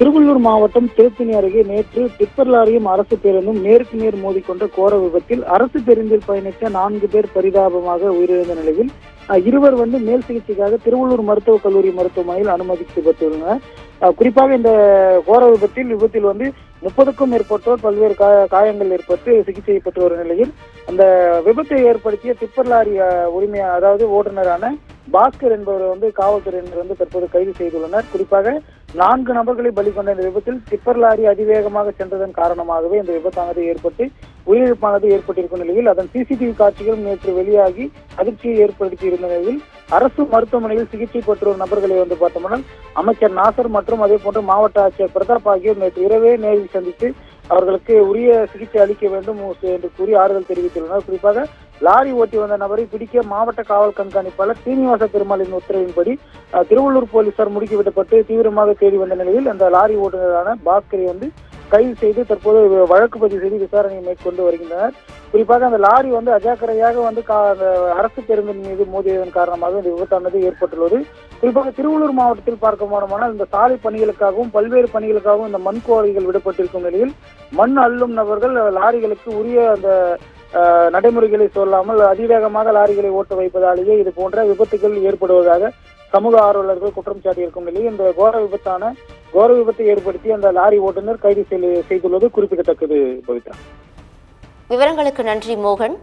திருவள்ளூர் மாவட்டம் திருத்தணி அருகே நேற்று டிப்பர் லாரியும் அரசு பேருந்தும் நேருக்கு நேர் மோதிக்கொண்ட கோர விபத்தில் அரசு பேருந்தில் பயணித்த 4 பேர் பரிதாபமாக உயிரிழந்த நிலையில் இருவர் மேல் சிகிச்சைக்காக திருவள்ளூர் மருத்துவக் கல்லூரி மருத்துவமனையில் அனுமதிக்கப்பட்டுள்ளனர். குறிப்பாக இந்த கோர விபத்தில் 30க்கும் மேற்பட்டோர் பல்வேறு காயங்கள் ஏற்பட்டு சிகிச்சை பெற்று வரும் நிலையில் அந்த விபத்தை ஏற்படுத்திய டிப்பர் லாரி உரிமையா அதாவது ஓட்டுநரான பாஸ்கர் என்பவர் காவல்துறையினர் தற்போது கைது செய்துள்ளனர். குறிப்பாக 4 நபர்களை பலி கொண்ட இந்த விபத்தில் டிப்பர் லாரி அதிவேகமாக சென்றதன் காரணமாகவே இந்த விபத்தானது ஏற்பட்டு உயிரிழப்பானது ஏற்பட்டிருக்கும் நிலையில் அதன் சிசிடிவி காட்சிகள் நேற்று வெளியாகி அதிர்ச்சியை ஏற்படுத்தி இருந்த நிலையில் அரசு மருத்துவமனையில் சிகிச்சை பெற்று வரும் நபர்களை பார்த்தோம்னால் அமைச்சர் நாசர் மற்றும் அதே போன்று மாவட்ட ஆட்சியர் பிரதாப் ஆகியோர் நேற்று இரவே நேரில் சந்தித்து அவர்களுக்கு உரிய சிகிச்சை அளிக்க வேண்டும் என்று கூறி ஆறுதல் தெரிவித்துள்ளனர். குறிப்பாக லாரி ஓட்டி வந்த நபரை பிடிக்க மாவட்ட காவல் கண்காணிப்பாளர் சீனிவாச பெருமாளின் உத்தரவின்படி திருவள்ளூர் போலீசார் முடுக்கிவிடப்பட்டு தீவிரமாக தேடி வந்த நிலையில் அந்த லாரி ஓட்டுநரான பாஸ்கரை கைது செய்து தற்போது வழக்கு பதிவு செய்து விசாரணையை மேற்கொண்டு வருகின்றனர். குறிப்பாக அந்த லாரி அஜாக்கிரதையாக அந்த அரசு பேருந்தின் மீது மோதியதன் காரணமாக இந்த விபத்தானது ஏற்பட்டுள்ளது. குறிப்பாக திருவள்ளூர் மாவட்டத்தில் பார்க்கமானால் இந்த சாலை பணிகளுக்காகவும் பல்வேறு பணிகளுக்காகவும் இந்த மண் குவாரிகள் விடப்பட்டிருக்கும் நிலையில் மண் அள்ளும் நபர்கள் லாரிகளுக்கு உரிய அந்த நடைமுறைகளை சொல்லாமல் அதிவேகமாக லாரிகளை ஓட்ட வைப்பதாலேயே இது போன்ற விபத்துகள் ஏற்படுவதாக சமூக ஆர்வலர்கள் குற்றம் சாட்டியிருக்கும் நிலையில் இந்த கோர விபத்தை ஏற்படுத்தி அந்த லாரி ஓட்டுநர் கைது செய்துள்ளது குறிப்பிடத்தக்கது. பவித்ரா, விவரங்களுக்கு நன்றி மோகன்.